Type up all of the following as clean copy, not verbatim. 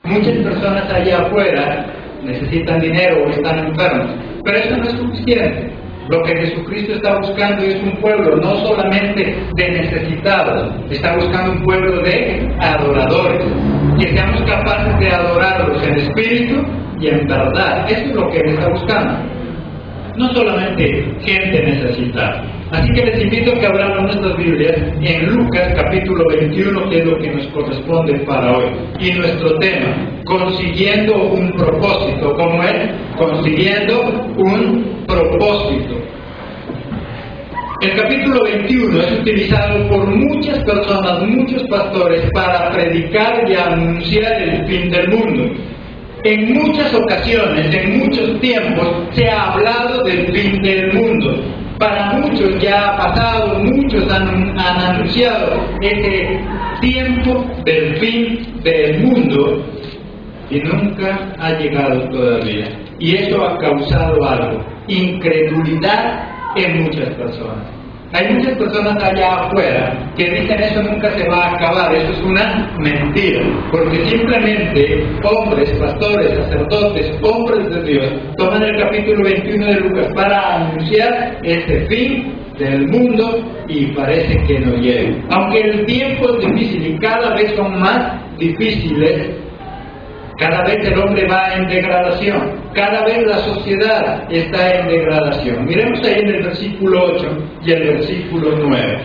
Muchas personas allá afuera necesitan dinero o están enfermos, pero eso no es suficiente. Lo que Jesucristo está buscando es un pueblo no solamente de necesitados, está buscando un pueblo de adoradores, que seamos capaces de adorarlos en espíritu y en verdad. Eso es lo que Él está buscando, no solamente gente necesitada. Así que les invito a que abramos nuestras Biblias en Lucas capítulo 21, que es lo que nos corresponde para hoy. Y nuestro tema, consiguiendo un propósito. ¿Cómo es? Consiguiendo un propósito. El capítulo 21 es utilizado por muchas personas, muchos pastores, para predicar y anunciar el fin del mundo. En muchas ocasiones, en muchos tiempos, se ha hablado del fin del mundo. Para muchos ya ha pasado, muchos han anunciado ese tiempo del fin del mundo y nunca ha llegado todavía. Y eso ha causado algo, incredulidad en muchas personas. Hay muchas personas allá afuera que dicen eso nunca se va a acabar, eso es una mentira, porque simplemente hombres, pastores, sacerdotes, hombres de Dios, toman el capítulo 21 de Lucas para anunciar ese fin del mundo y parece que no llega. Aunque el tiempo es difícil y cada vez son más difíciles, cada vez el hombre va en degradación, cada vez la sociedad está en degradación. Miremos ahí en el versículo 8 y el versículo 9.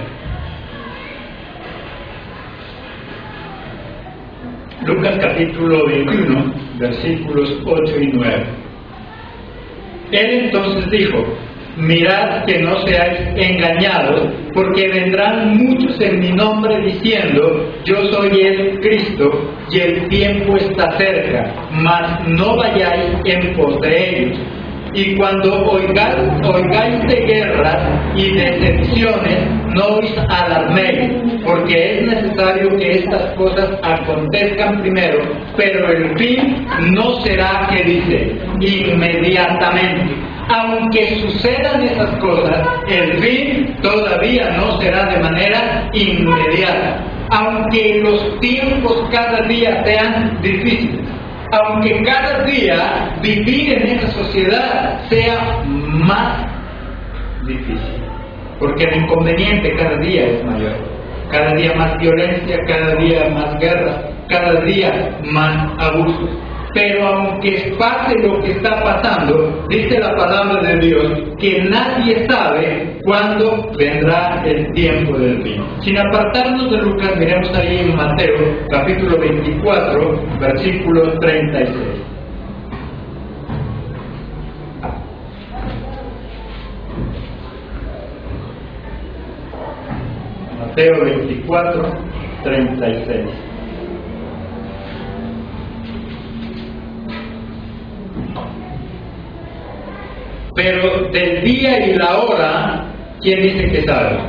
Lucas capítulo 21, versículos 8 y 9. Él entonces dijo: mirad que no seáis engañados, porque vendrán muchos en mi nombre diciendo: yo soy el Cristo, y el tiempo está cerca, mas no vayáis en pos de ellos. Y cuando oigáis de guerras y decepciones, no os alarméis, porque es necesario que estas cosas acontezcan primero, pero el fin no será, que dice, inmediatamente. Aunque sucedan esas cosas, el fin todavía no será de manera inmediata. Aunque los tiempos cada día sean difíciles, aunque cada día vivir en esa sociedad sea más difícil, porque el inconveniente cada día es mayor, cada día más violencia, cada día más guerra, cada día más abusos. Pero aunque pase lo que está pasando, dice la palabra de Dios que nadie sabe cuándo vendrá el tiempo del fin. Sin apartarnos de Lucas, miremos ahí en Mateo, capítulo 24, versículo 36. Mateo 24, 36. Pero del día y la hora, ¿quién dice que sabe?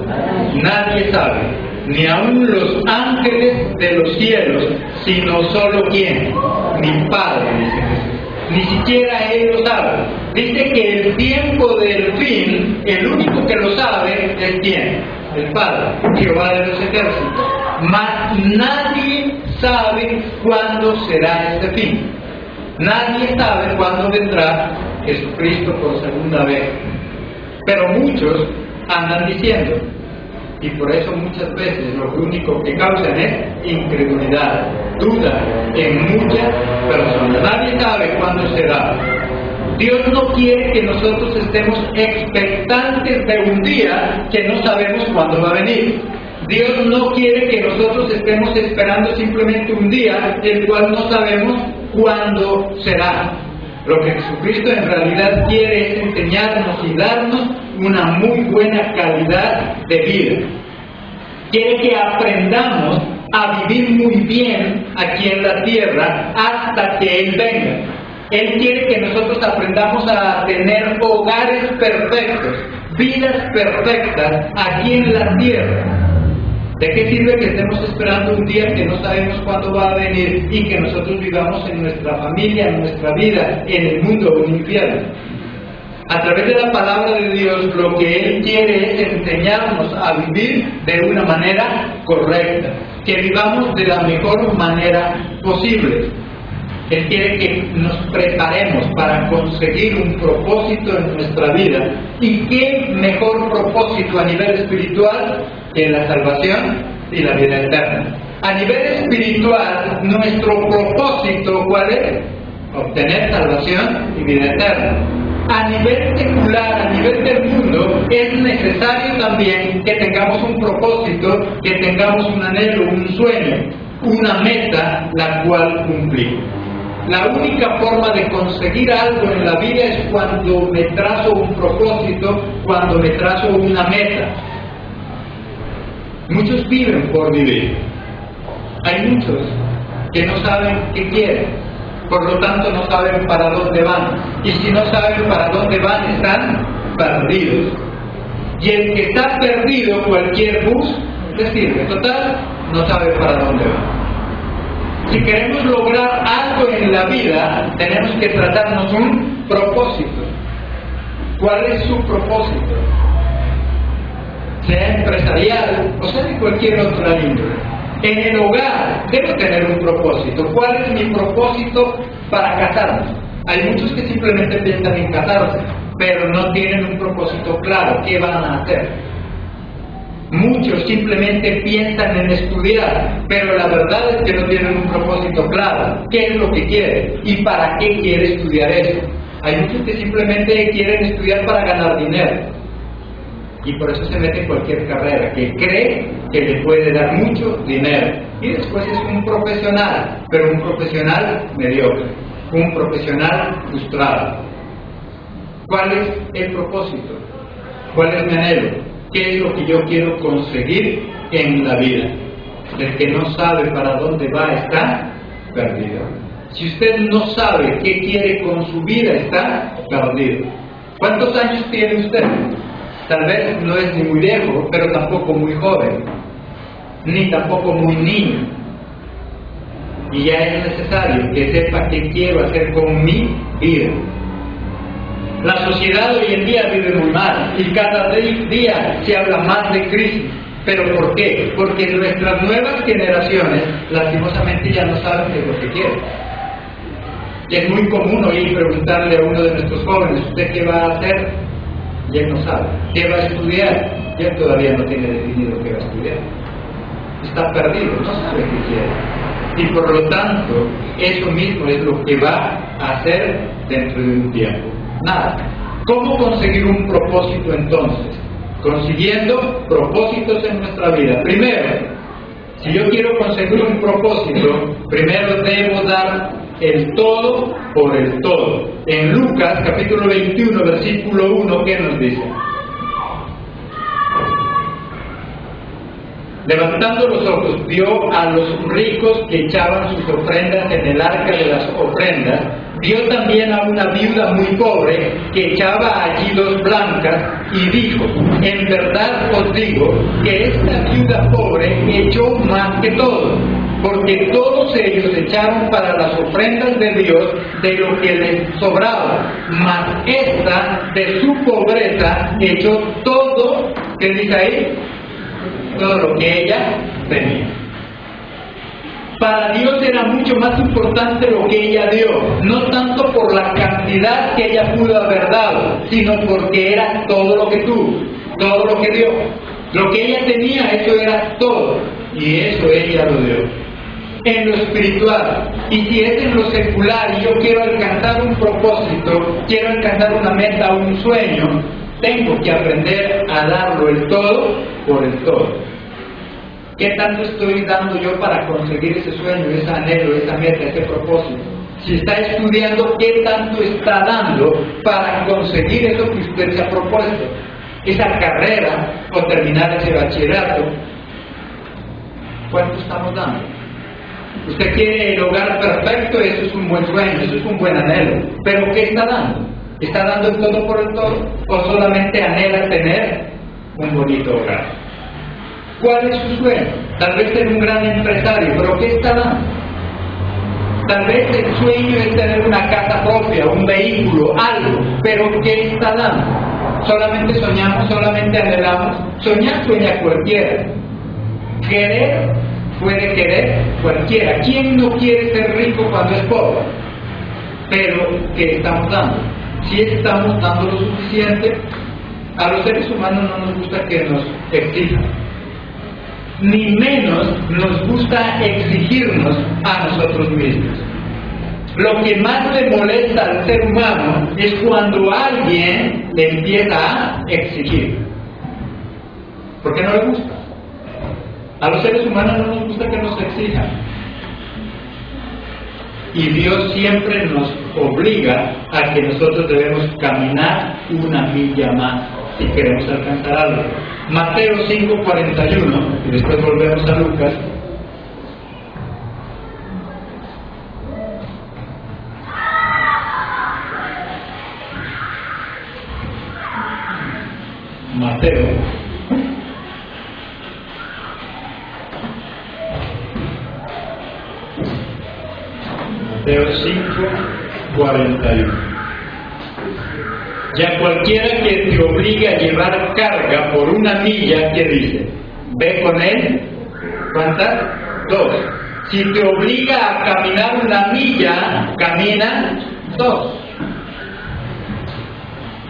Nadie sabe, ni aun los ángeles de los cielos, sino solo ¿quién? Mi Padre, dice Jesús. Ni siquiera Él lo sabe. Dice que el tiempo del fin, el único que lo sabe es ¿quién? El Padre, Jehová de los ejércitos. Mas nadie sabe cuándo será este fin. Nadie sabe cuándo vendrá Jesucristo por segunda vez. Pero muchos andan diciendo, y por eso muchas veces lo único que causan es incredulidad, duda en muchas personas. Nadie sabe cuándo será. Dios no quiere que nosotros estemos expectantes de un día que no sabemos cuándo va a venir. Dios no quiere que nosotros estemos esperando simplemente un día el cual no sabemos cuándo será. Lo que Jesucristo en realidad quiere es enseñarnos y darnos una muy buena calidad de vida. Quiere que aprendamos a vivir muy bien aquí en la tierra hasta que Él venga. Él quiere que nosotros aprendamos a tener hogares perfectos, vidas perfectas aquí en la tierra. ¿De qué sirve que estemos esperando un día que no sabemos cuándo va a venir y que nosotros vivamos en nuestra familia, en nuestra vida, en el mundo o un infierno? A través de la palabra de Dios, lo que Él quiere es enseñarnos a vivir de una manera correcta, que vivamos de la mejor manera posible. Él quiere que nos preparemos para conseguir un propósito en nuestra vida. ¿Y qué mejor propósito a nivel espiritual que la salvación y la vida eterna? A nivel espiritual, nuestro propósito, ¿cuál es? Obtener salvación y vida eterna. A nivel secular, a nivel del mundo, es necesario también que tengamos un propósito, que tengamos un anhelo, un sueño, una meta, la cual cumplir. La única forma de conseguir algo en la vida es cuando me trazo un propósito, cuando me trazo una meta. Muchos viven por vivir. Hay muchos que no saben qué quieren, por lo tanto no saben para dónde van. Y si no saben para dónde van, están perdidos. Y el que está perdido, cualquier bus le sirve. Total, no sabe para dónde va. Si queremos lograr algo en la vida, tenemos que trazarnos un propósito. ¿Cuál es su propósito? Sea empresarial o sea de cualquier otra índole. En el hogar debo tener un propósito. ¿Cuál es mi propósito para casarnos? Hay muchos que simplemente piensan en casarse, pero no tienen un propósito claro. ¿Qué van a hacer? Muchos simplemente piensan en estudiar, pero la verdad es que no tienen un propósito claro. ¿Qué es lo que quiere? ¿Y para qué quiere estudiar eso? Hay muchos que simplemente quieren estudiar para ganar dinero. Y por eso se mete en cualquier carrera, que cree que le puede dar mucho dinero. Y después es un profesional, pero un profesional mediocre, un profesional frustrado. ¿Cuál es el propósito? ¿Cuál es mi anhelo? ¿Qué es lo que yo quiero conseguir en la vida? El que no sabe para dónde va está perdido. Si usted no sabe qué quiere con su vida, está perdido. ¿Cuántos años tiene usted? Tal vez no es ni muy viejo, pero tampoco muy joven, ni tampoco muy niño. Y ya es necesario que sepa qué quiero hacer con mi vida. La sociedad hoy en día vive muy mal y cada día se habla más de crisis. ¿Pero por qué? Porque nuestras nuevas generaciones lastimosamente ya no saben qué es lo que quieren. Y es muy común oír preguntarle a uno de nuestros jóvenes, ¿usted qué va a hacer? Y él no sabe. ¿Qué va a estudiar? Y él todavía no tiene definido qué va a estudiar. Está perdido, no sabe qué quiere. Y por lo tanto, eso mismo es lo que va a hacer dentro de un tiempo. Nada. ¿Cómo conseguir un propósito entonces? Consiguiendo propósitos en nuestra vida. Primero, si yo quiero conseguir un propósito, primero debo dar el todo por el todo. En Lucas capítulo 21 versículo 1, ¿qué nos dice? Levantando los ojos, vio a los ricos que echaban sus ofrendas en el arca de las ofrendas. Vio también a una viuda muy pobre que echaba allí 2 blancas y dijo, en verdad os digo que esta viuda pobre echó más que todos, porque todos ellos echaron para las ofrendas de Dios de lo que les sobraba, mas esta de su pobreza echó todo, ¿qué dice ahí? Todo lo que ella tenía. Para Dios era mucho más importante lo que ella dio, no tanto por la cantidad que ella pudo haber dado, sino porque era todo lo que tuvo, todo lo que dio. Lo que ella tenía, eso era todo, y eso ella lo dio. En lo espiritual, y si es en lo secular, y yo quiero alcanzar un propósito, quiero alcanzar una meta, un sueño, tengo que aprender a darlo el todo por el todo. ¿Qué tanto estoy dando yo para conseguir ese sueño, ese anhelo, esa meta, ese propósito? Si está estudiando, ¿qué tanto está dando para conseguir eso que usted se ha propuesto? Esa carrera o terminar ese bachillerato. ¿Cuánto estamos dando? Usted quiere el hogar perfecto, eso es un buen sueño, eso es un buen anhelo. ¿Pero qué está dando? ¿Está dando el todo por el todo? ¿O solamente anhela tener un bonito hogar? ¿Cuál es su sueño? Tal vez ser un gran empresario, pero ¿qué está dando? Tal vez el sueño es tener una casa propia, un vehículo, algo, pero ¿qué está dando? Solamente soñamos, solamente anhelamos. Soñar sueña cualquiera. Querer puede querer cualquiera. ¿Quién no quiere ser rico cuando es pobre? Pero, ¿qué estamos dando? Si estamos dando lo suficiente, a los seres humanos no nos gusta que nos exijan, ni menos nos gusta exigirnos a nosotros mismos. Lo que más le molesta al ser humano es cuando alguien le empieza a exigir. ¿Por qué no le gusta? A los seres humanos no nos gusta que nos exijan. Y Dios siempre nos obliga a que nosotros debemos caminar una milla más si queremos alcanzar algo. Mateo 5:41, y después volvemos a Lucas. Mateo 5:41. Ya cualquiera que te obligue a llevar carga por una milla, ¿qué dice? Ve con él. ¿Cuántas? 2. Si te obliga a caminar una milla, camina 2.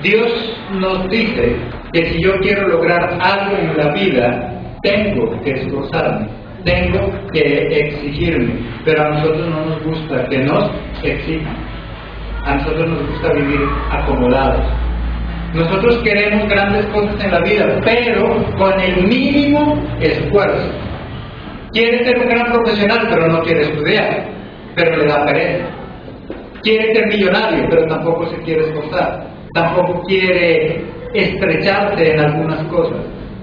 Dios nos dice que si yo quiero lograr algo en la vida, tengo que esforzarme, tengo que exigirme, pero a nosotros no nos gusta que nos exijan. A nosotros nos gusta vivir acomodados. Nosotros queremos grandes cosas en la vida, pero con el mínimo esfuerzo. Quiere ser un gran profesional, pero no quiere estudiar, pero le da pereza. Quiere ser millonario, pero tampoco se quiere esforzar. Tampoco quiere estrecharse en algunas cosas,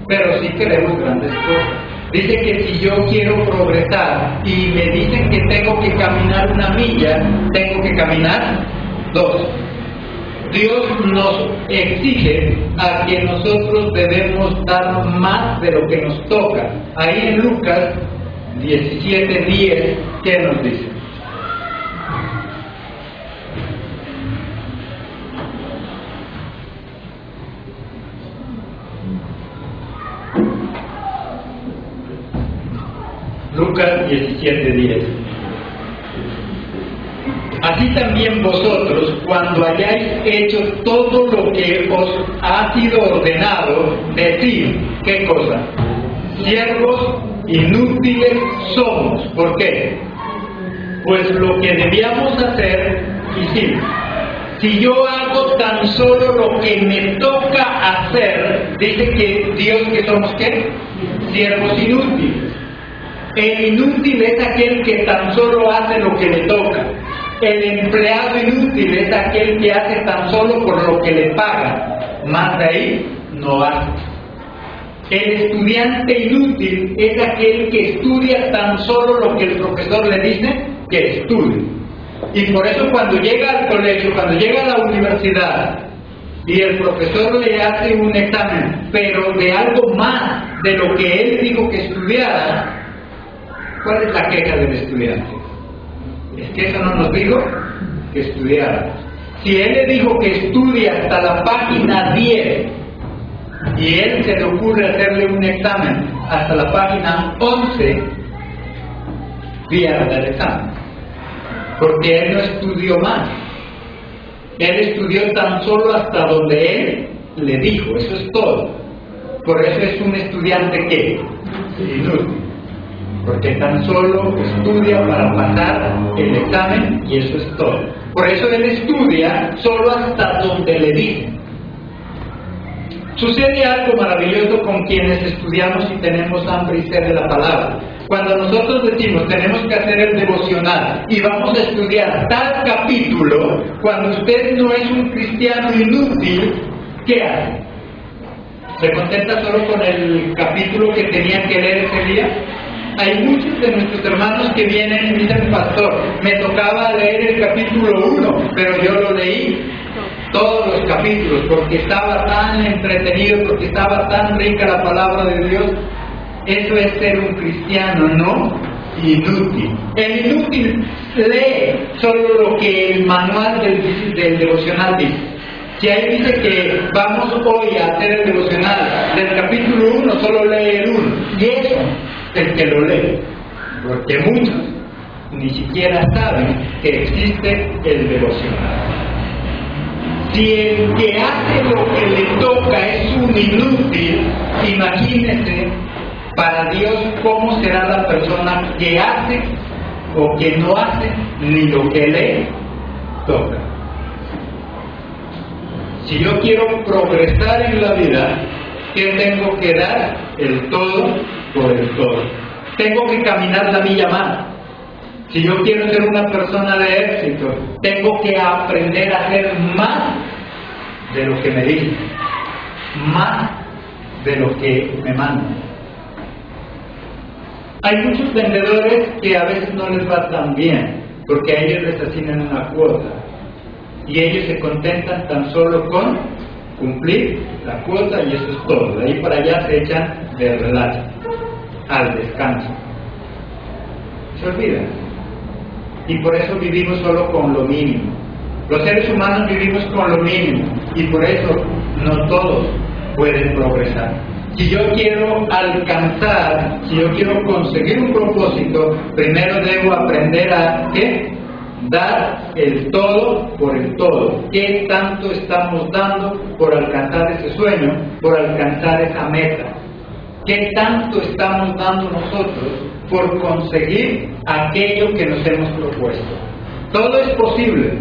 pero sí queremos grandes cosas. Dice que si yo quiero progresar y me dicen que tengo que caminar una milla, tengo que caminar 2. Dios nos exige a que nosotros debemos dar más de lo que nos toca. Ahí en Lucas 17:10, ¿qué nos dice? Lucas 17:10. Así también vosotros, cuando hayáis hecho todo lo que os ha sido ordenado, decid, ¿qué cosa? Siervos inútiles somos. ¿Por qué? Pues lo que debíamos hacer, hicimos. Si yo hago tan solo lo que me toca hacer, dice que Dios que somos, ¿qué? Siervos inútiles. El inútil es aquel que tan solo hace lo que le toca. El empleado inútil es aquel que hace tan solo por lo que le pagan. Más de ahí no hace. El estudiante inútil es aquel que estudia tan solo lo que el profesor le dice que estudie. Y por eso cuando llega al colegio, cuando llega a la universidad y el profesor le hace un examen, pero de algo más de lo que él dijo que estudiara, ¿cuál es la queja del estudiante? Es que eso no nos dijo que estudiara. Si él le dijo que estudie hasta la página 10 y él se le ocurre hacerle un examen hasta la página 11, pierde el examen. Porque él no estudió más. Él estudió tan solo hasta donde él le dijo, eso es todo. Por eso es un estudiante que inútil. Porque tan solo estudia para pasar el examen y eso es todo. Por eso él estudia solo hasta donde le dicen. Sucede algo maravilloso con quienes estudiamos y tenemos hambre y sed de la palabra. Cuando nosotros decimos tenemos que hacer el devocional y vamos a estudiar tal capítulo, cuando usted no es un cristiano inútil, ¿qué hace? ¿Se contenta solo con el capítulo que tenía que leer ese día? Hay muchos de nuestros hermanos que vienen y dicen, pastor, me tocaba leer el capítulo 1, pero yo lo leí todos los capítulos porque estaba tan entretenido, porque estaba tan rica la palabra de Dios. Eso es ser un cristiano, no inútil. El inútil lee solo lo que el manual del devocional dice. Si ahí dice que vamos hoy a hacer el devocional del capítulo 1, solo lee el 1. Y eso, el que lo lee. porque muchos ni siquiera saben que existe el devocional. Si el que hace lo que le toca es un inútil, imagínese para Dios cómo será la persona que hace o que no hace ni lo que le toca. Si yo quiero progresar en la vida, ¿qué tengo que dar? El todo por el todo. Tengo que caminar la milla más. Si yo quiero ser una persona de éxito, tengo que aprender a hacer más de lo que me dicen, más de lo que me mandan. Hay muchos vendedores que a veces no les va tan bien, porque a ellos les asignan una cuota, y ellos se contentan tan solo con cumplir la cuota y eso es todo. De ahí para allá se echan de relajo, al descanso. Se olvidan. Y por eso vivimos solo con lo mínimo. Los seres humanos vivimos con lo mínimo y por eso no todos pueden progresar. Si yo quiero alcanzar, si yo quiero conseguir un propósito, primero debo aprender a ¿qué? Dar el todo por el todo. ¿Qué tanto estamos dando por alcanzar ese sueño, por alcanzar esa meta? ¿Qué tanto estamos dando nosotros por conseguir aquello que nos hemos propuesto? Todo es posible,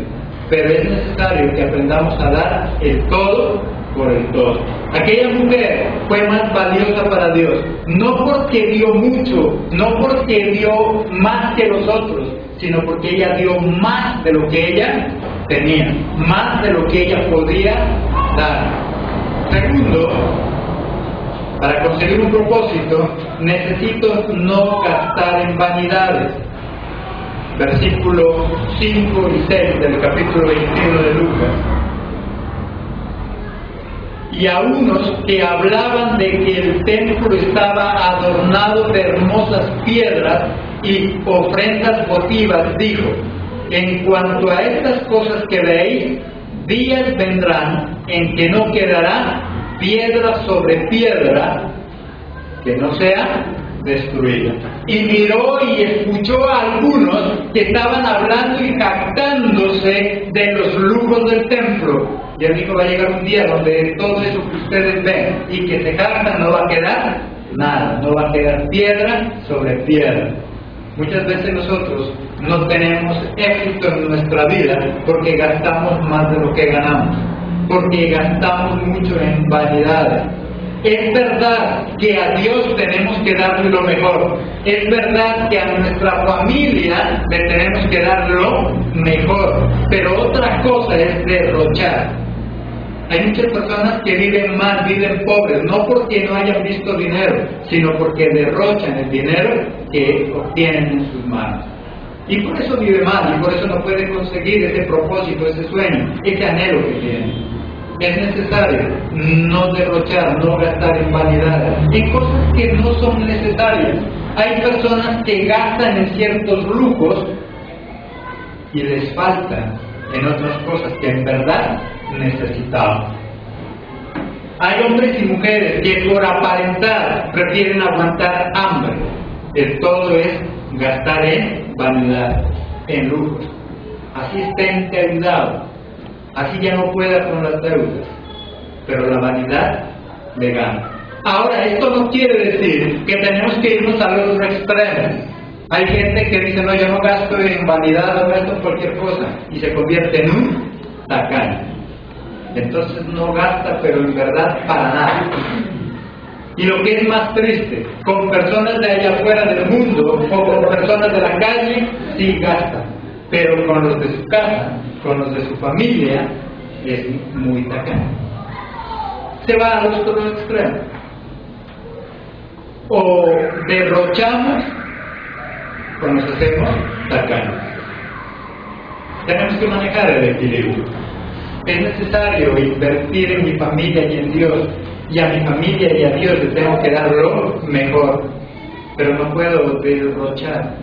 pero es necesario que aprendamos a dar el todo por el todo. Aquella mujer fue más valiosa para Dios, no porque dio mucho, no porque dio más que los otros, sino porque ella dio más de lo que ella tenía, más de lo que ella podía dar. Segundo, para conseguir un propósito, necesito no gastar en vanidades. Versículos 5 y 6 del capítulo 21 de Lucas. Y a unos que hablaban de que el templo estaba adornado de hermosas piedras y ofrendas votivas, dijo: en cuanto a estas cosas que veis, días vendrán en que no quedará piedra sobre piedra que no sea destruida. Y miró y escuchó a algunos que estaban hablando y jactándose de los lujos del templo. Y él dijo: va a llegar un día donde todo eso que ustedes ven y que se jactan no va a quedar nada, no va a quedar piedra sobre piedra. Muchas veces nosotros no tenemos éxito en nuestra vida porque gastamos más de lo que ganamos, porque gastamos mucho en vanidades. Es verdad que a Dios tenemos que darle lo mejor, es verdad que a nuestra familia le tenemos que dar lo mejor, pero otra cosa es derrochar. Hay muchas personas que viven mal, viven pobres, no porque no hayan visto dinero, sino porque derrochan el dinero que obtienen en sus manos. Y por eso vive mal, y por eso no puede conseguir ese propósito, ese sueño, ese anhelo que tiene. Es necesario no derrochar, no gastar en vanidades, en cosas que no son necesarias. Hay personas que gastan en ciertos lujos y les faltan en otras cosas que en verdad necesitamos. Hay hombres y mujeres que por aparentar prefieren aguantar hambre. El todo es gastar en vanidad, en lujos. Así está endeudado, así ya no pueda con las deudas, pero la vanidad le gana. Ahora, esto no quiere decir que tenemos que irnos al otro extremo. Hay gente que dice: no, yo no gasto en vanidad, no gasto en cualquier cosa, y se convierte en un tacaño. Entonces no gasta, pero en verdad para nada. Y lo que es más triste, con personas de allá afuera del mundo o con personas de la calle, sí gasta, pero con los de su casa, con los de su familia, es muy tacaño. Se va al otro extremo. O derrochamos o nos hacemos tacaños. Tenemos que manejar el equilibrio. Es necesario invertir en mi familia y en Dios, y a mi familia y a Dios le tengo que dar lo mejor, pero no puedo derrochar,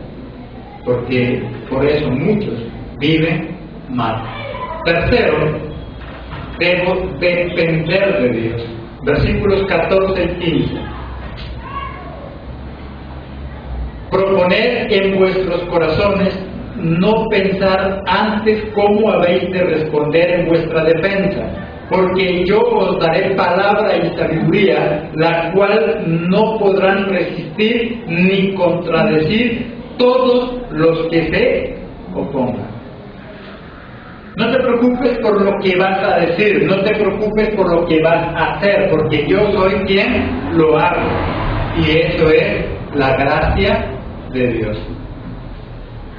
porque por eso muchos viven mal. Tercero, debo depender de Dios. Versículos 14 y 15. Proponed en vuestros corazones no pensar antes cómo habéis de responder en vuestra defensa, porque yo os daré palabra y sabiduría, la cual no podrán resistir ni contradecir todos los que se opongan. No te preocupes por lo que vas a decir, no te preocupes por lo que vas a hacer, porque yo soy quien lo hago. Y eso es la gracia de Dios.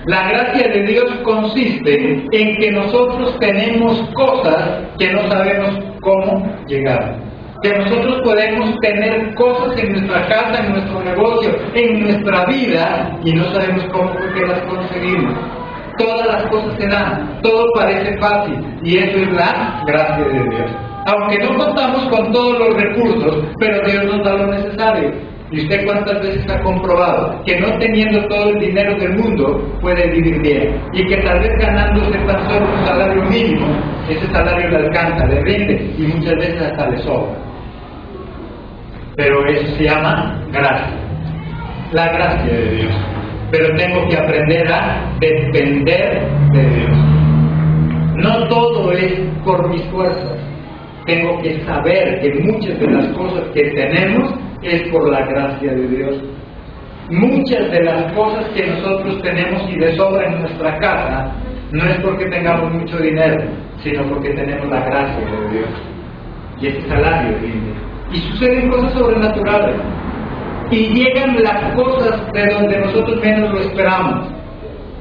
La gracia de Dios consiste en que nosotros tenemos cosas que no sabemos cómo llegar. Que nosotros podemos tener cosas en nuestra casa, en nuestro negocio, en nuestra vida, y no sabemos cómo porque las conseguimos. Todas las cosas se dan, todo parece fácil, y eso es la gracia de Dios. Aunque no contamos con todos los recursos, pero Dios nos da lo necesario. ¿Y usted cuántas veces ha comprobado que no teniendo todo el dinero del mundo puede vivir bien? Y que tal vez ganándose tan solo un salario mínimo, ese salario le alcanza, le rinde y muchas veces hasta le sobra. Pero eso se llama gracia, la gracia de Dios. Pero tengo que aprender a depender de Dios. No todo es por mis fuerzas. Tengo que saber que muchas de las cosas que tenemos es por la gracia de Dios. Muchas de las cosas que nosotros tenemos y de sobra en nuestra casa no es porque tengamos mucho dinero, sino porque tenemos la gracia de Dios. Y ese salario rinde. Y suceden cosas sobrenaturales. Y llegan las cosas de donde nosotros menos lo esperamos.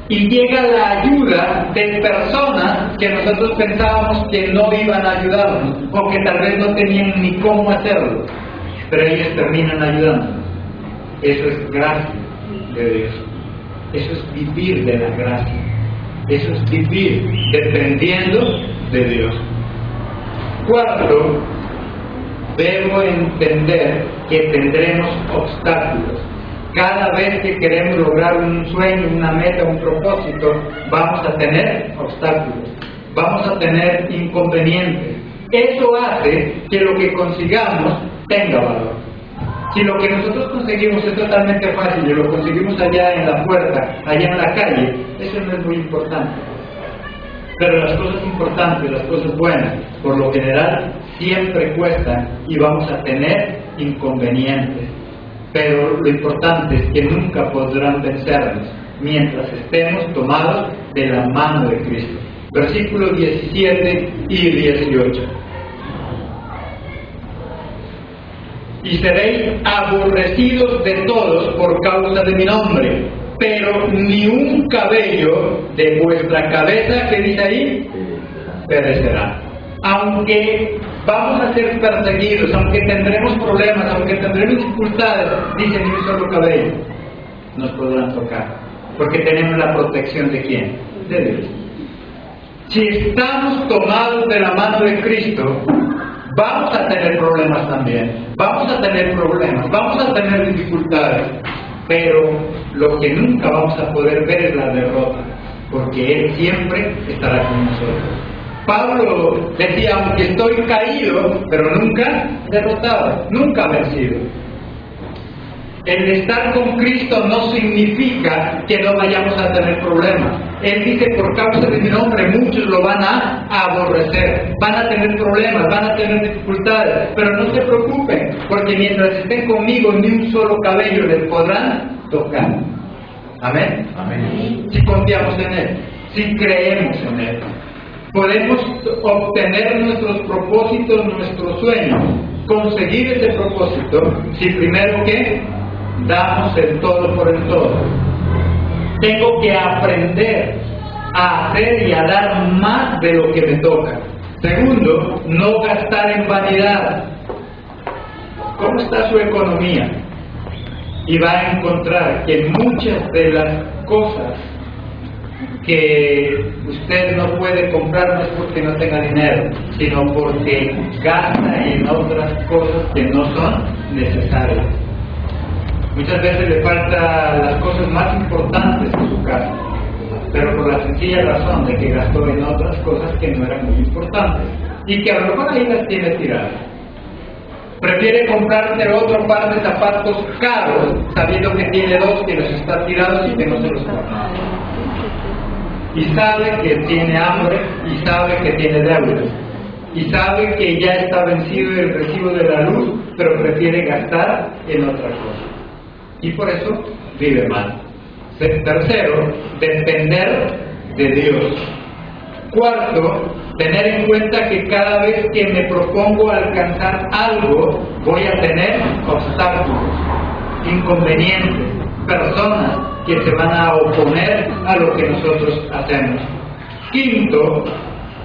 Y llega la ayuda de personas que nosotros pensábamos que no iban a ayudarnos, o que tal vez no tenían ni cómo hacerlo, pero ellos terminan ayudándonos. Eso es gracia de Dios. Eso es vivir de la gracia. Eso es vivir dependiendo de Dios. Cuarto, debo entender que tendremos obstáculos. Cada vez que queremos lograr un sueño, una meta, un propósito, vamos a tener obstáculos, vamos a tener inconvenientes. Eso hace que lo que consigamos tenga valor. Si lo que nosotros conseguimos es totalmente fácil y lo conseguimos allá en la puerta, allá en la calle, eso no es muy importante. Pero las cosas importantes, las cosas buenas, por lo general, siempre cuestan y vamos a tener inconvenientes. Pero lo importante es que nunca podrán vencernos mientras estemos tomados de la mano de Cristo. Versículos 17 y 18. Y seréis aborrecidos de todos por causa de mi nombre, pero ni un cabello de vuestra cabeza, que dice ahí, perecerá. Aunque vamos a ser perseguidos, aunque tendremos problemas, aunque tendremos dificultades, dice, ni un solo cabello nos podrán tocar, porque tenemos la protección de ¿quién? De Dios. Si estamos tomados de la mano de Cristo, vamos a tener problemas también, vamos a tener problemas, vamos a tener dificultades, pero lo que nunca vamos a poder ver es la derrota, porque Él siempre estará con nosotros. Pablo decía, aunque estoy caído, pero nunca derrotado, nunca vencido. El estar con Cristo no significa que no vayamos a tener problemas. Él dice, por causa de mi nombre, muchos lo van a aborrecer, van a tener problemas, van a tener dificultades, pero no se preocupen, porque mientras estén conmigo, ni un solo cabello les podrán tocar. Amén. Amén. Si confiamos en Él, si creemos en Él, podemos obtener nuestros propósitos, nuestros sueños, conseguir ese propósito, si primero que damos el todo por el todo. Tengo que aprender a hacer y a dar más de lo que me toca. Segundo, no gastar en vanidad. ¿Cómo está su economía? Y va a encontrar que muchas de las cosas que usted no puede comprar no es porque no tenga dinero, sino porque gasta en otras cosas que no son necesarias. Muchas veces le faltan las cosas más importantes en su casa, pero por la sencilla razón de que gastó en otras cosas que no eran muy importantes y que a lo mejor ahí las tiene tiradas. Prefiere comprarse otro par de zapatos caros, sabiendo que tiene dos que los está tirados y que no se los compra. Y sabe que tiene hambre, y sabe que tiene deudas, y sabe que ya está vencido el recibo de la luz, pero prefiere gastar en otra cosa. Y por eso vive mal. Tercero, depender de Dios. Cuarto, tener en cuenta que cada vez que me propongo alcanzar algo, voy a tener obstáculos, inconvenientes, personas que se van a oponer a lo que nosotros hacemos. Quinto,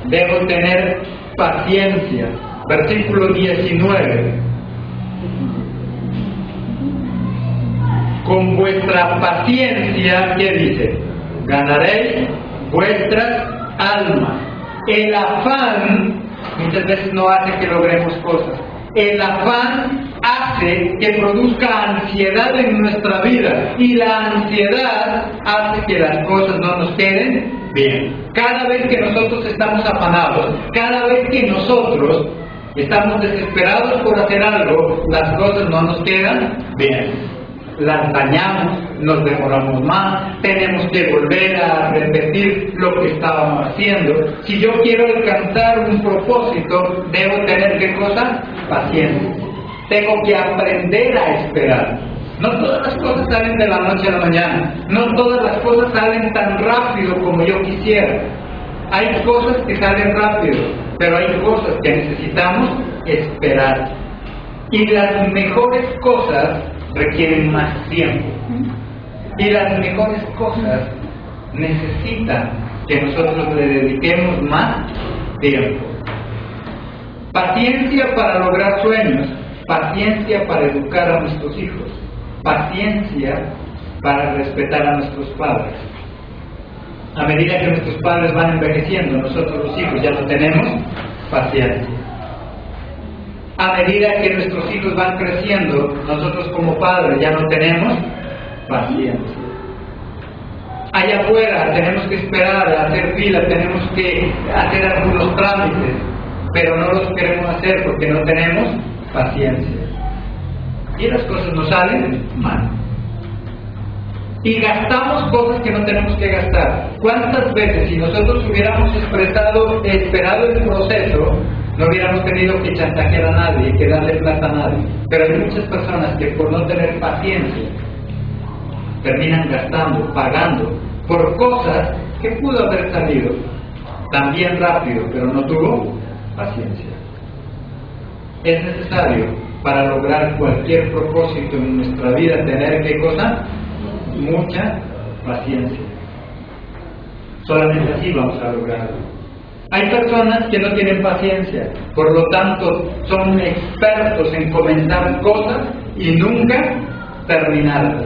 debo tener paciencia. Versículo 19. Con vuestra paciencia, ¿qué dice? Ganaréis vuestras almas. El afán muchas veces no hace que logremos cosas. El afán hace que produzca ansiedad en nuestra vida, y la ansiedad hace que las cosas no nos queden bien. Cada vez que nosotros estamos afanados, cada vez que nosotros estamos desesperados por hacer algo, las cosas no nos quedan bien. Las dañamos, nos demoramos más, tenemos que volver a repetir lo que estábamos haciendo. Si yo quiero alcanzar un propósito, debo tener ¿qué cosa? Paciencia. Tengo que aprender a esperar. No todas las cosas salen de la noche a la mañana, no todas las cosas salen tan rápido como yo quisiera. Hay cosas que salen rápido, pero hay cosas que necesitamos esperar. Y las mejores cosas requieren más tiempo. Y las mejores cosas necesitan que nosotros le dediquemos más tiempo. Paciencia para lograr sueños, paciencia para educar a nuestros hijos, paciencia para respetar a nuestros padres. A medida que nuestros padres van envejeciendo, nosotros los hijos ya no tenemos paciencia. A medida que nuestros hijos van creciendo, nosotros como padres ya no tenemos paciencia. Allá afuera tenemos que esperar, hacer fila, tenemos que hacer algunos trámites, pero no los queremos hacer porque no tenemos paciencia. Y las cosas nos salen mal. Y gastamos cosas que no tenemos que gastar. ¿Cuántas veces si nosotros hubiéramos esperado el proceso, no hubiéramos tenido que chantajear a nadie, que darle plata a nadie? Pero hay muchas personas que por no tener paciencia terminan gastando, pagando por cosas que pudo haber salido también rápido, pero no tuvo paciencia. Es necesario para lograr cualquier propósito en nuestra vida tener ¿qué cosa? Mucha paciencia. Solamente así vamos a lograrlo. Hay personas que no tienen paciencia, por lo tanto son expertos en comenzar cosas y nunca terminarlas.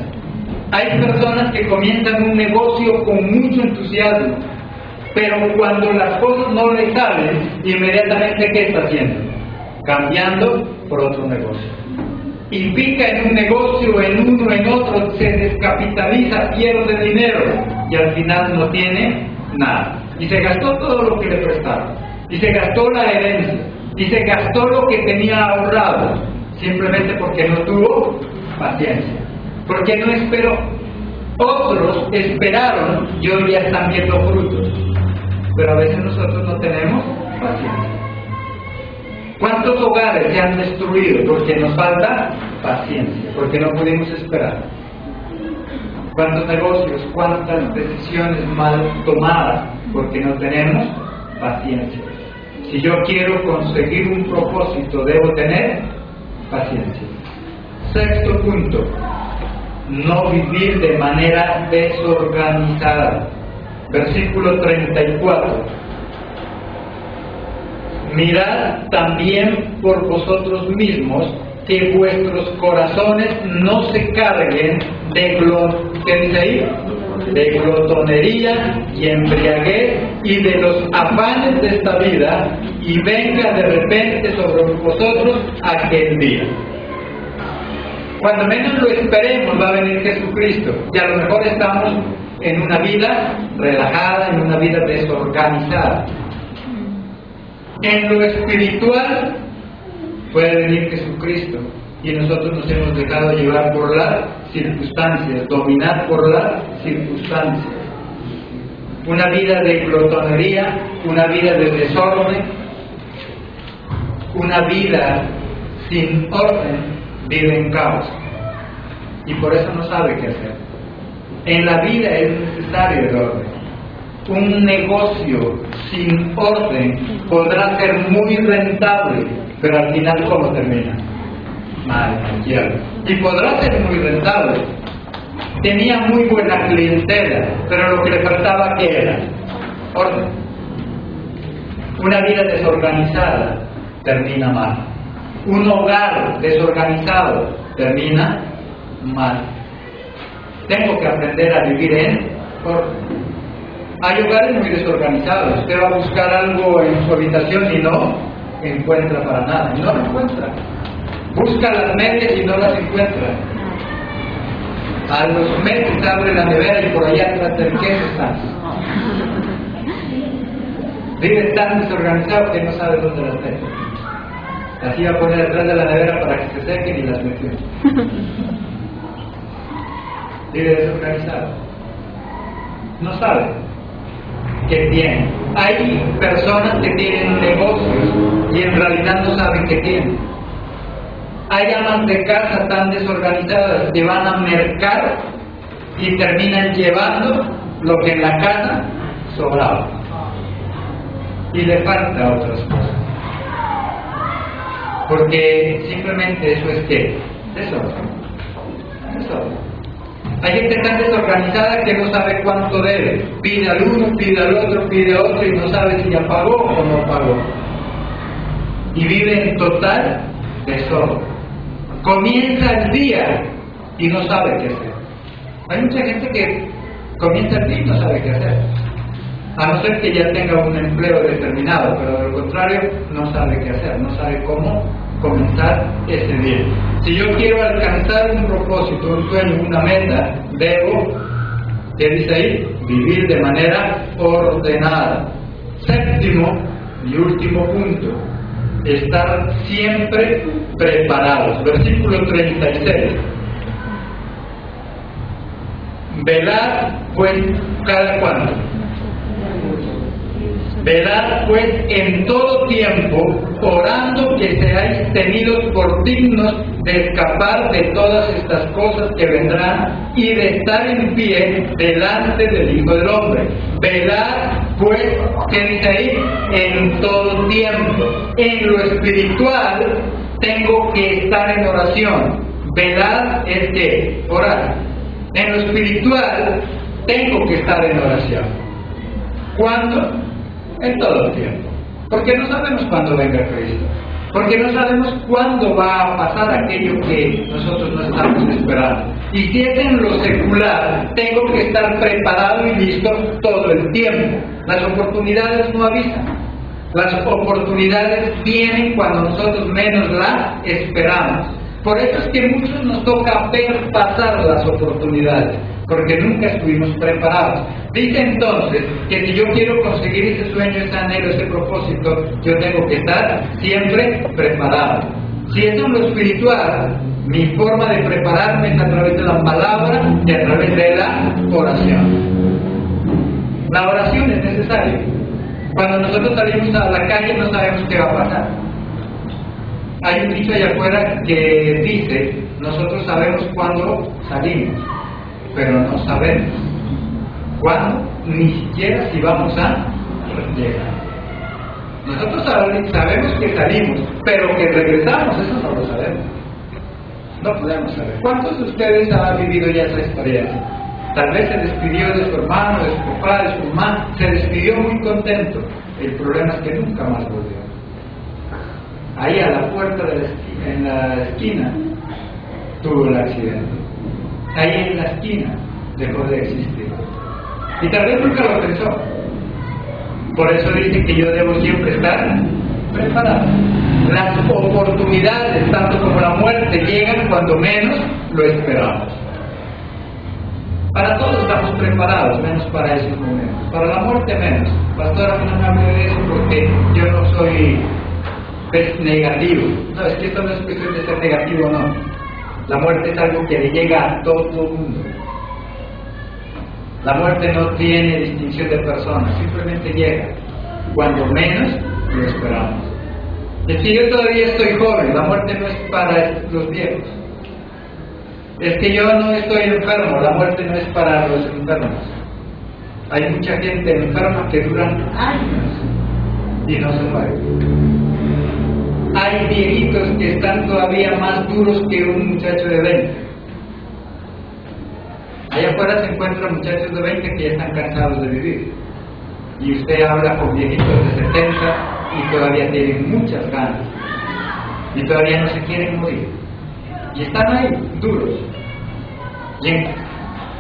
Hay personas que comienzan un negocio con mucho entusiasmo, pero cuando las cosas no les salen, inmediatamente ¿qué está haciendo? Cambiando por otro negocio. Y pica en un negocio, en uno, en otro, se descapitaliza, pierde dinero y al final no tiene nada. Y se gastó todo lo que le prestaron, y se gastó la herencia, y se gastó lo que tenía ahorrado, simplemente porque no tuvo paciencia, porque no esperó. Otros esperaron y hoy ya están viendo frutos, pero a veces nosotros no tenemos paciencia. ¿Cuántos hogares se han destruido porque nos falta paciencia, porque no pudimos esperar? ¿Cuántos negocios, cuántas decisiones mal tomadas porque no tenemos paciencia? Si yo quiero conseguir un propósito, debo tener paciencia. Sexto punto, no vivir de manera desorganizada. Versículo 34. Mirad también por vosotros mismos que vuestros corazones no se carguen de glotonería y embriaguez y de los afanes de esta vida, y venga de repente sobre vosotros aquel día. Cuando menos lo esperemos va a venir Jesucristo, y a lo mejor estamos en una vida relajada, en una vida desorganizada. En lo espiritual puede venir Jesucristo y nosotros nos hemos dejado llevar por las circunstancias, dominar por las circunstancias. Una vida de glotonería, una vida de desorden, una vida sin orden, vive en caos. Y por eso no sabe qué hacer. En la vida es necesario el orden. Un negocio sin orden podrá ser muy rentable, pero al final, ¿cómo termina? Mal, izquierda. Y podrá ser muy rentable. Tenía muy buena clientela, pero lo que le faltaba, ¿qué era? Orden. Una vida desorganizada termina mal. Un hogar desorganizado termina mal. Tengo que aprender a vivir en orden. Hay hogares muy desorganizados. Usted va a buscar algo en su habitación y no encuentra para nada. No lo encuentra. Busca las medias y no las encuentra. A los meses abre la nevera y por allá atrás del queso están. Vive tan desorganizado que no sabe dónde las mete. Así va a poner detrás de la nevera para que se sequen y las metió. Vive desorganizado. No sabe qué tiene. Hay personas que tienen negocios y en realidad no saben qué tienen. Hay amas de casa tan desorganizadas que van a mercar y terminan llevando lo que en la casa sobraba. Y le falta otras cosas. Porque simplemente eso es ¿qué? Desorden. Desorden. Hay gente tan desorganizada que no sabe cuánto debe. Pide al uno, pide al otro, pide a otro y no sabe si ya pagó o no pagó. Y vive en total desorden. Comienza el día y no sabe qué hacer. Hay mucha gente que comienza el día y no sabe qué hacer. A no ser que ya tenga un empleo determinado, pero de lo contrario no sabe qué hacer, no sabe cómo comenzar ese día. Si yo quiero alcanzar un propósito, un sueño, una meta, debo, ¿qué dice ahí? Vivir de manera ordenada. Séptimo y último punto, estar siempre preparados. Versículo 36. Velad pues cada cuándo. Velad pues en todo tiempo, orando que seáis tenidos por dignos de escapar de todas estas cosas que vendrán y de estar en pie delante del Hijo del Hombre. Velad pues, ¿qué dice ahí? En todo tiempo. En lo espiritual tengo que estar en oración. Velad es que orar. En lo espiritual tengo que estar en oración. ¿Cuándo? En todo el tiempo. Porque no sabemos cuándo venga Cristo. Porque no sabemos cuándo va a pasar aquello que nosotros no estamos esperando. Y si es en lo secular, tengo que estar preparado y listo todo el tiempo. Las oportunidades no avisan. Las oportunidades vienen cuando nosotros menos las esperamos. Por eso es que muchos nos toca ver pasar las oportunidades, porque nunca estuvimos preparados. Dice entonces que si yo quiero conseguir ese sueño, ese anhelo, ese propósito, yo tengo que estar siempre preparado. Si es en lo espiritual, mi forma de prepararme es a través de la palabra y a través de la oración. La oración es necesaria. Cuando nosotros salimos a la calle no sabemos qué va a pasar. Hay un dicho allá afuera que dice, nosotros sabemos cuándo salimos, pero no sabemos cuándo, ni siquiera si vamos a llegar. Nosotros sabemos que salimos, pero que regresamos, eso no lo sabemos. No podemos saber. ¿Cuántos de ustedes han vivido ya esa experiencia? Tal vez se despidió de su hermano, de su papá, de su mamá, se despidió muy contento. El problema es que nunca más volvió. Ahí a la puerta de la esquina, en la esquina, tuvo el accidente. Ahí en la esquina dejó de existir. Y tal vez nunca lo pensó. Por eso dice que yo debo siempre estar preparado. Las oportunidades, tanto como la muerte, llegan cuando menos lo esperamos. Para todos estamos preparados, menos para esos momentos. Para la muerte menos. Pastor, a mí no me hable de eso porque yo no soy ves negativo. No, es que esto no es cuestión de ser negativo, no. La muerte es algo que le llega a todo el mundo. La muerte no tiene distinción de personas, simplemente llega cuando menos lo esperamos. Es que yo todavía estoy joven, la muerte no es para los viejos. Es que yo no estoy enfermo, la muerte no es para los enfermos. Hay mucha gente enferma que duran años y no se mueren. Hay viejitos que están todavía más duros que un muchacho de 20. Allá afuera se encuentran muchachos de 20 que ya están cansados de vivir. Y usted habla con viejitos de 70 y todavía tienen muchas ganas. Y todavía no se quieren morir. Y están ahí, duros. Y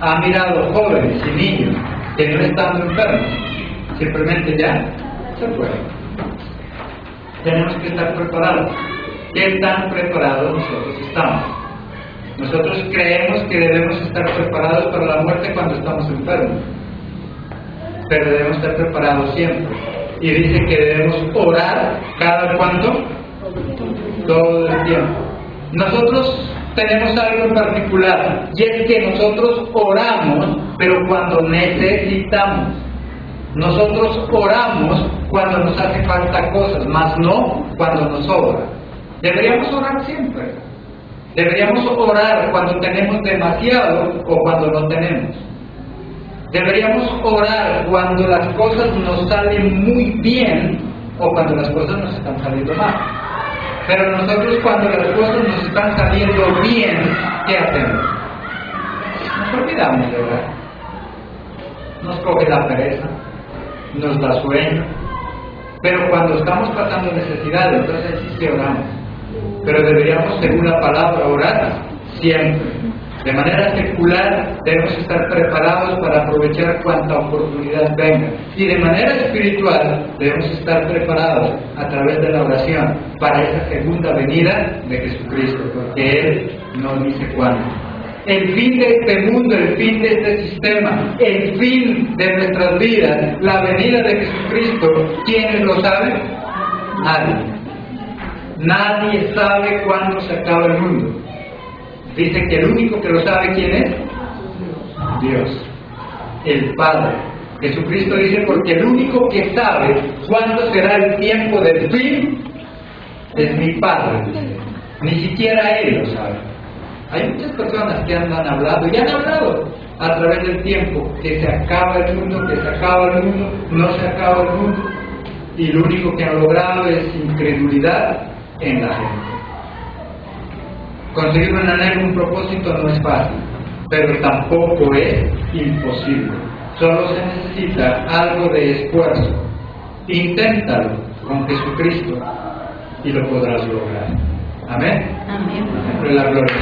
ha mirado jóvenes y niños que no están enfermos. Simplemente ya se fueron. Tenemos que estar preparados. ¿Qué tan preparados nosotros estamos? Nosotros creemos que debemos estar preparados para la muerte cuando estamos enfermos, pero debemos estar preparados siempre. Y dice que debemos orar cada cuánto, todo el tiempo. Nosotros tenemos algo en particular, y es que nosotros oramos, pero cuando necesitamos. Nosotros oramos cuando nos hace falta cosas, más no cuando nos sobra. Deberíamos orar siempre. Deberíamos orar cuando tenemos demasiado o cuando no tenemos. Deberíamos orar cuando las cosas nos salen muy bien o cuando las cosas nos están saliendo mal. Pero nosotros cuando las cosas nos están saliendo bien, ¿qué hacemos? Nos olvidamos de orar. Nos coge la pereza, nos da sueño. Pero cuando estamos pasando necesidad, entonces sí que oramos. Pero deberíamos, según la palabra, orar siempre. De manera secular debemos estar preparados para aprovechar cuanta oportunidad venga. Y de manera espiritual debemos estar preparados a través de la oración para esa segunda venida de Jesucristo, porque Él nos dice cuándo. El fin de este mundo, el fin de este sistema, el fin de nuestras vidas, la venida de Jesucristo, ¿quiénes lo saben? Nadie. Nadie sabe cuándo se acaba el mundo. Dice que el único que lo sabe, ¿quién es? Dios, el Padre. Jesucristo dice, porque el único que sabe cuándo será el tiempo del fin es mi Padre. Ni siquiera Él lo sabe. Hay muchas personas que andan hablando, y han hablado a través del tiempo, que se acaba el mundo, que se acaba el mundo, no se acaba el mundo, y lo único que han logrado es incredulidad en la gente. Conseguir un anhelo, un propósito no es fácil, pero tampoco es imposible. Solo se necesita algo de esfuerzo. Inténtalo con Jesucristo y lo podrás lograr. Amén. Amén. Siempre la gloria.